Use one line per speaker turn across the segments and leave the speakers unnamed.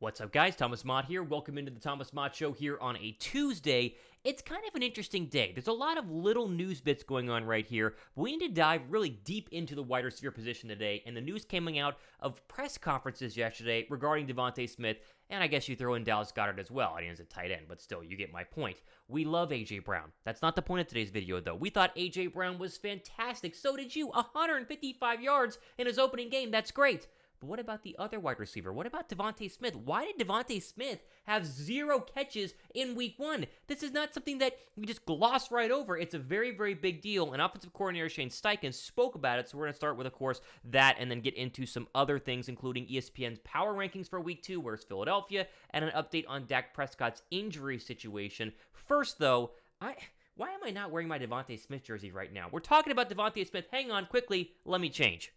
What's up, guys? Thomas Mott here. Welcome into the Thomas Mott Show here on a Tuesday. It's kind of an interesting day. There's a lot of little news bits going on right here, but we need to dive really deep into the wide receiver position today, and the news coming out of press conferences yesterday regarding DeVonta Smith, and I guess you throw in Dallas Goedert as well. I mean, as a tight end, but still, you get my point. We love A.J. Brown. That's not the point of today's video, though. We thought A.J. Brown was fantastic. So did you. 155 yards in his opening game. That's great. But what about the other wide receiver? What about DeVonta Smith? Why did DeVonta Smith have 0 catches in week 1? This is not something that we just gloss right over. It's a very, very big deal, and offensive coordinator Shane Steichen spoke about it, so we're going to start with, of course, that and then get into some other things, including ESPN's power rankings for week 2, where's Philadelphia, and an update on Dak Prescott's injury situation. First, though, why am I not wearing my DeVonta Smith jersey right now? We're talking about DeVonta Smith. Hang on, quickly, let me change.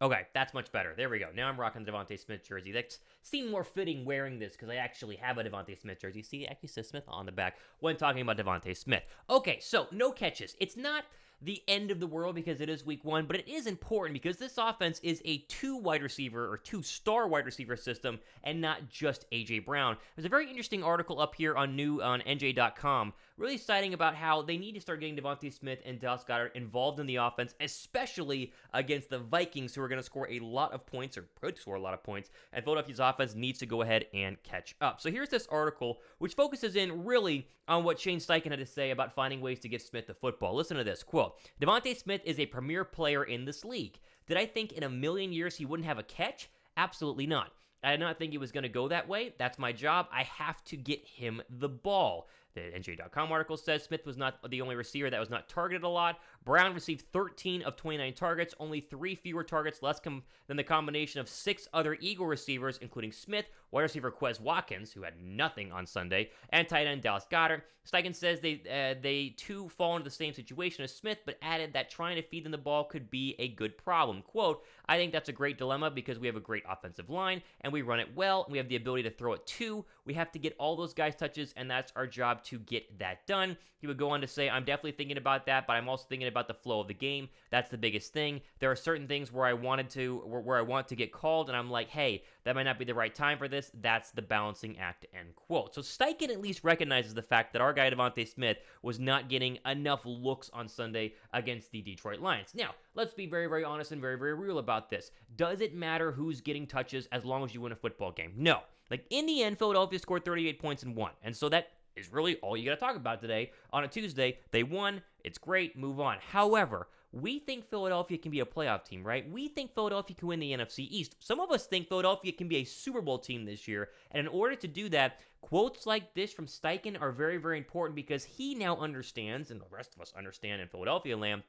Okay, that's much better. There we go. Now I'm rocking the DeVonta Smith jersey. That seemed more fitting wearing this because I actually have a DeVonta Smith jersey. See, it actually says Smith on the back when talking about DeVonta Smith. Okay, so no catches. It's not the end of the world because it is week 1, but it is important because this offense is a 2 wide receiver or 2-star wide receiver system and not just A.J. Brown. There's a very interesting article up here on NJ.com really citing about how they need to start getting DeVonta Smith and Dallas Goedert involved in the offense, especially against the Vikings, who are going to score a lot of points, or could score a lot of points, and Philadelphia's offense needs to go ahead and catch up. So here's this article, which focuses in really on what Shane Steichen had to say about finding ways to get Smith the football. Listen to this, quote, DeVonta Smith is a premier player in this league. Did I think in a million years he wouldn't have a catch? Absolutely not. I did not think it was going to go that way. That's my job. I have to get him the ball. The NJ.com article says Smith was not the only receiver that was not targeted a lot. Brown received 13 of 29 targets, only 3 fewer targets less than the combination of 6 other Eagle receivers, including Smith, wide receiver Quez Watkins, who had nothing on Sunday, and tight end Dallas Goedert. Steichen says they too fall into the same situation as Smith, but added that trying to feed them the ball could be a good problem. Quote, I think that's a great dilemma because we have a great offensive line, and we run it well, and we have the ability to throw it too. We have to get all those guys touches, and that's our job to get that done. He would go on to say, I'm definitely thinking about that, but I'm also thinking about the flow of the game. That's the biggest thing. There are certain things where I want to get called, and I'm like, hey, that might not be the right time for this. That's the balancing act, end quote. So Steichen at least recognizes the fact that our guy DeVonta Smith was not getting enough looks on Sunday against the Detroit Lions. Now, let's be very, very honest and very, very real about this. Does it matter who's getting touches as long as you win a football game? No. Like, in the end, Philadelphia scored 38 points and won. And so that is really all you got to talk about today. On a Tuesday, they won. It's great. Move on. However, we think Philadelphia can be a playoff team, right? We think Philadelphia can win the NFC East. Some of us think Philadelphia can be a Super Bowl team this year. And in order to do that, quotes like this from Steichen are very, very important because he now understands, and the rest of us understand in Philadelphia land,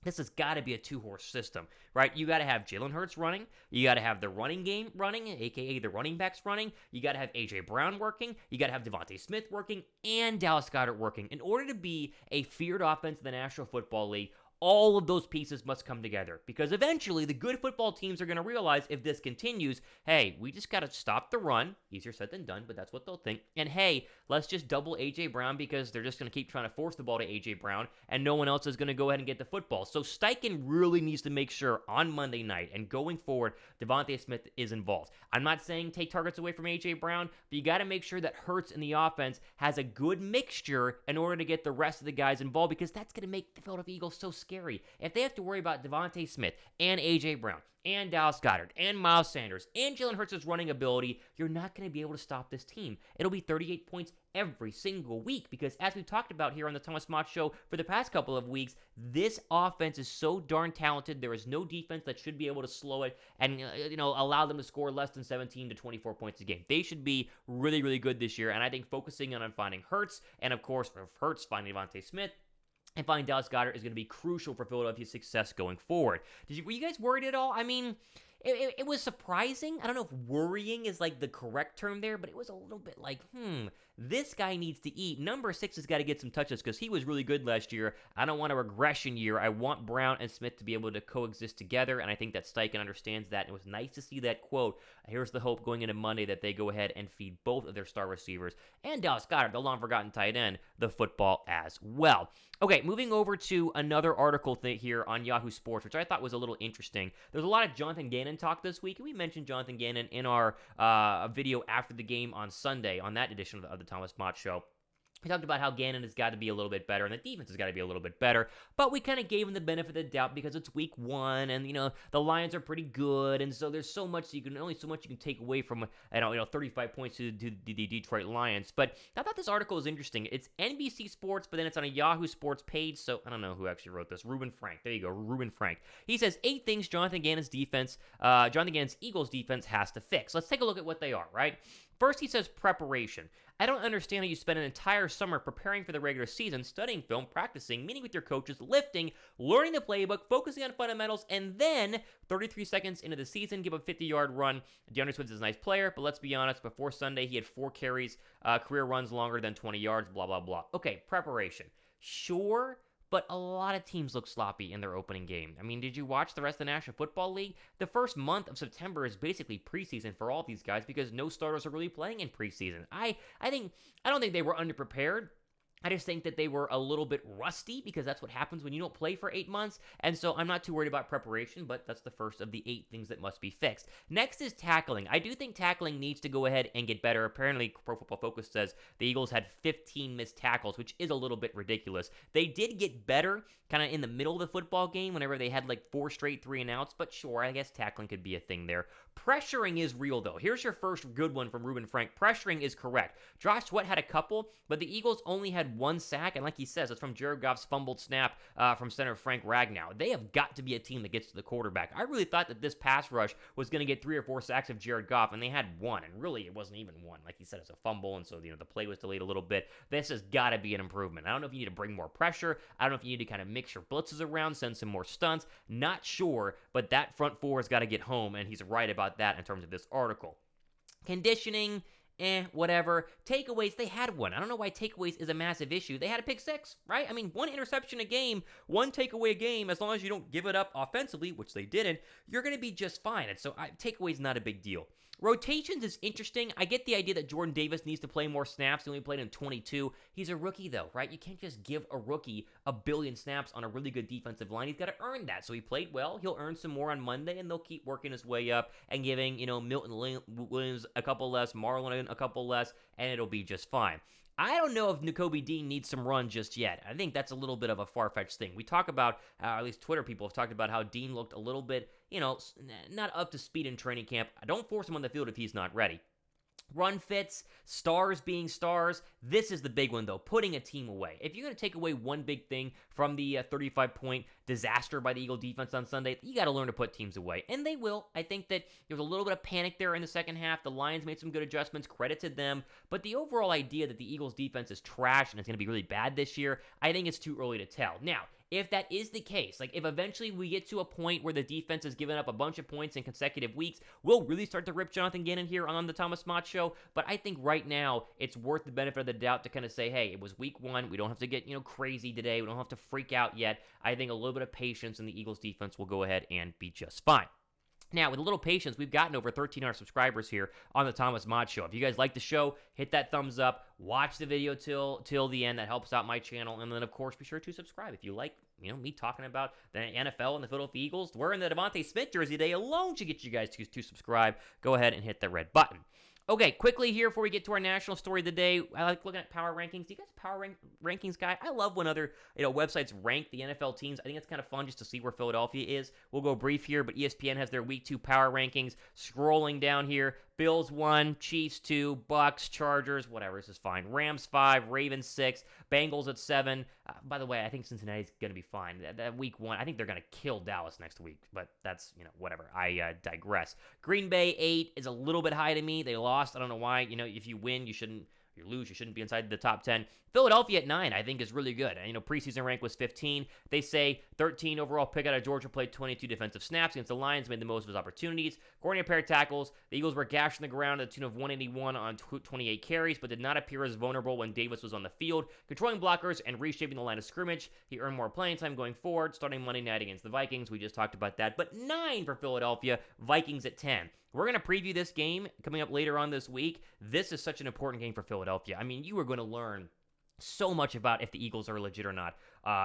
this has got to be a 2-horse system, right? You got to have Jalen Hurts running. You got to have the running game running, a.k.a. the running backs running. You got to have A.J. Brown working. You got to have DeVonta Smith working and Dallas Goedert working. In order to be a feared offense in the National Football League, all of those pieces must come together because eventually the good football teams are going to realize if this continues, hey, we just got to stop the run. Easier said than done, but that's what they'll think. And hey, let's just double A.J. Brown because they're just going to keep trying to force the ball to A.J. Brown and no one else is going to go ahead and get the football. So Steichen really needs to make sure on Monday night and going forward, DeVonta Smith is involved. I'm not saying take targets away from A.J. Brown, but you got to make sure that Hurts in the offense has a good mixture in order to get the rest of the guys involved because that's going to make the Philadelphia Eagles so scary. If they have to worry about DeVonta Smith and A.J. Brown and Dallas Goedert and Miles Sanders and Jalen Hurts' running ability, you're not going to be able to stop this team. It'll be 38 points every single week because as we've talked about here on the Thomas Mott Show for the past couple of weeks, this offense is so darn talented. There is no defense that should be able to slow it and allow them to score less than 17 to 24 points a game. They should be really, really good this year, and I think focusing on finding Hurts and, of course, for Hurts, finding DeVonta Smith, and finding Dallas Goedert is going to be crucial for Philadelphia's success going forward. Were you guys worried at all? I mean, it was surprising. I don't know if worrying is like the correct term there, but it was a little bit like, this guy needs to eat. Number 6 has got to get some touches because he was really good last year. I don't want a regression year. I want Brown and Smith to be able to coexist together, and I think that Steichen understands that. And it was nice to see that quote. Here's the hope going into Monday that they go ahead and feed both of their star receivers and Dallas Goedert, the long-forgotten tight end, the football as well. Okay, moving over to another article here on Yahoo Sports, which I thought was a little interesting. There's a lot of Jonathan Gannon Gannon talk this week, and we mentioned Jonathan Gannon in our video after the game on Sunday on that edition of the Thomas Mott Show. We talked about how Gannon has got to be a little bit better and the defense has got to be a little bit better, but we kind of gave him the benefit of the doubt because it's week 1 and, the Lions are pretty good, and so there's only so much you can take away from, 35 points to the Detroit Lions. But I thought this article was interesting. It's NBC Sports, but then it's on a Yahoo Sports page, so I don't know who actually wrote this. Reuben Frank. There you go, Reuben Frank. He says 8 things Jonathan Gannon's Eagles defense has to fix. Let's take a look at what they are, right? First, he says preparation. I don't understand how you spend an entire summer preparing for the regular season, studying film, practicing, meeting with your coaches, lifting, learning the playbook, focusing on fundamentals, and then 33 seconds into the season, give a 50-yard run. DeAndre Swift is a nice player, but let's be honest, before Sunday, he had 4 carries, career runs longer than 20 yards, blah, blah, blah. Okay, preparation. Sure, but a lot of teams look sloppy in their opening game. I mean, did you watch the rest of the National Football League? The first month of September is basically preseason for all these guys because no starters are really playing in preseason. I don't think they were underprepared. I just think that they were a little bit rusty because that's what happens when you don't play for 8 months. And so I'm not too worried about preparation, but that's the first of the 8 things that must be fixed. Next is tackling. I do think tackling needs to go ahead and get better. Apparently, Pro Football Focus says the Eagles had 15 missed tackles, which is a little bit ridiculous. They did get better kind of in the middle of the football game whenever they had like 4 straight 3-and-outs, but sure, I guess tackling could be a thing there. Pressuring is real, though. Here's your first good one from Reuben Frank. Pressuring is correct. Josh Sweat had a couple, but the Eagles only had 1 sack, and like he says, it's from Jared Goff's fumbled snap from center Frank Ragnow. They have got to be a team that gets to the quarterback. I really thought that this pass rush was going to get 3 or 4 sacks of Jared Goff, and they had 1, and really it wasn't even 1. Like he said, it's a fumble, and so the play was delayed a little bit. This has got to be an improvement. I don't know if you need to bring more pressure. I don't know if you need to kind of mix your blitzes around, send some more stunts. Not sure, but that front 4 has got to get home, and he's right about that in terms of this article. Conditioning, whatever. Takeaways, they had 1. I don't know why takeaways is a massive issue. They had a pick 6, right? I mean, 1 interception a game, 1 takeaway a game, as long as you don't give it up offensively, which they didn't, you're going to be just fine. And so takeaways not a big deal. Rotations is interesting. I get the idea that Jordan Davis needs to play more snaps. He only played in 22. He's a rookie, though, right? You can't just give a rookie a billion snaps on a really good defensive line. He's got to earn that. So he played well. He'll earn some more on Monday, and they'll keep working his way up and giving, Milton Williams a couple less, Marlon a couple less, and it'll be just fine. I don't know if Nakobe Dean needs some run just yet. I think that's a little bit of a far-fetched thing. We talk about, at least Twitter people have talked about how Dean looked a little bit, not up to speed in training camp. Don't force him on the field if he's not ready. Run fits, stars being stars. This is the big one, though, putting a team away. If you're going to take away one big thing from the 35-point disaster by the Eagle defense on Sunday, you got to learn to put teams away. And they will. I think that there's a little bit of panic there in the second half. The Lions made some good adjustments. Credit to them. But the overall idea that the Eagles defense is trash and it's going to be really bad this year, I think it's too early to tell. Now, if that is the case, like if eventually we get to a point where the defense has given up a bunch of points in consecutive weeks, we'll really start to rip Jonathan Gannon here on the Thomas Mott Show. But I think right now it's worth the benefit of the doubt to kind of say, hey, it was week 1. We don't have to get, crazy today. We don't have to freak out yet. I think a little bit of patience and the Eagles defense will go ahead and be just fine. Now, with a little patience, we've gotten over 1,300 subscribers here on the Thomas Mott Show. If you guys like the show, hit that thumbs up, watch the video till the end. That helps out my channel. And then, of course, be sure to subscribe. If you like, me talking about the NFL and the Philadelphia Eagles, wearing the DeVonta Smith jersey today alone should get you guys to subscribe. Go ahead and hit the red button. Okay, quickly here before we get to our national story of the day, I like looking at power rankings. Do you guys power rankings guy? I love when other websites rank the NFL teams. I think it's kind of fun just to see where Philadelphia is. We'll go brief here, but ESPN has their Week 2 power rankings. Scrolling down here, Bills 1, Chiefs 2, Bucks, Chargers, whatever, this is fine. Rams 5, Ravens 6, Bengals at 7. By the way, I think Cincinnati's going to be fine. That Week 1, I think they're going to kill Dallas next week, but that's, whatever. I digress. Green Bay 8 is a little bit high to me. They lost. I don't know why. If you win, you lose, you shouldn't be inside the top 10. Philadelphia at 9, I think, is really good. Preseason rank was 15. They say 13 overall pick out of Georgia, played 22 defensive snaps against the Lions, made the most of his opportunities. According to pair tackles, the Eagles were gashed on the ground at the tune of 181 on 28 carries, but did not appear as vulnerable when Davis was on the field, controlling blockers and reshaping the line of scrimmage. He earned more playing time going forward, starting Monday night against the Vikings. We just talked about that. But 9 for Philadelphia, Vikings at 10. We're going to preview this game coming up later on this week. This is such an important game for Philadelphia. You are going to learn so much about if the Eagles are legit or not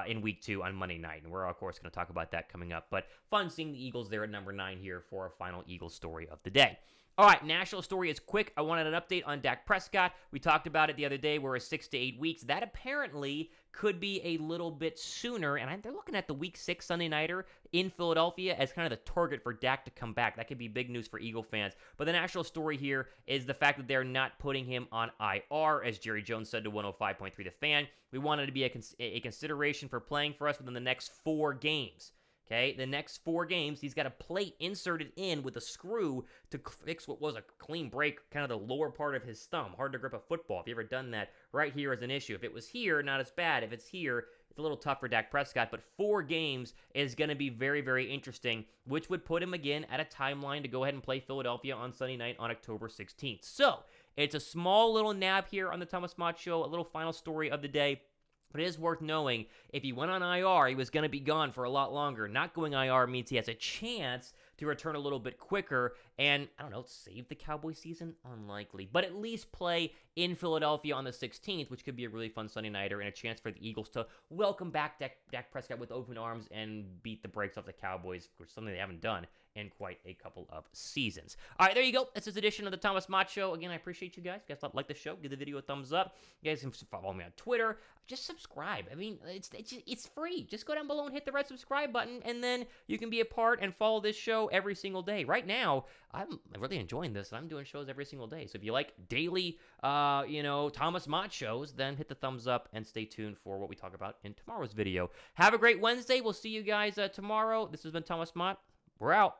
in week 2 on Monday night. And we're, of course, going to talk about that coming up. But fun seeing the Eagles there at number 9 here for our final Eagles story of the day. All right, national story is quick. I wanted an update on Dak Prescott. We talked about it the other day. We're 6 to 8 weeks. That apparently could be a little bit sooner. And they're looking at the week 6 Sunday Nighter in Philadelphia as kind of the target for Dak to come back. That could be big news for Eagle fans. But the national story here is the fact that they're not putting him on IR, as Jerry Jones said to 105.3 The Fan. We wanted to be a consideration for playing for us within the next 4 games. Okay, the next 4 games, he's got a plate inserted in with a screw to fix what was a clean break, kind of the lower part of his thumb. Hard to grip a football. If you ever done that, right here is an issue. If it was here, not as bad. If it's here, it's a little tough for Dak Prescott. But 4 games is going to be very, very interesting, which would put him again at a timeline to go ahead and play Philadelphia on Sunday night on October 16th. So it's a small little nab here on the Thomas Mott Show, a little final story of the day. But it is worth knowing if he went on IR, he was going to be gone for a lot longer. Not going IR means he has a chance to return a little bit quicker and, I don't know, save the Cowboys season? Unlikely. But at least play in Philadelphia on the 16th, which could be a really fun Sunday nighter and a chance for the Eagles to welcome back Dak Prescott with open arms and beat the brakes off the Cowboys, which is something they haven't done in quite a couple of seasons. All right, there you go. That's this edition of the Thomas Mott Show. Again, I appreciate you guys. If you guys like the show, give the video a thumbs up. You guys can follow me on Twitter. Just subscribe. I mean, it's free. Just go down below and hit the red subscribe button, and then you can be a part and follow this show every single day. Right now, I'm really enjoying this, and I'm doing shows every single day. So if you like daily, Thomas Mott shows, then hit the thumbs up and stay tuned for what we talk about in tomorrow's video. Have a great Wednesday. We'll see you guys tomorrow. This has been Thomas Mott. We're out.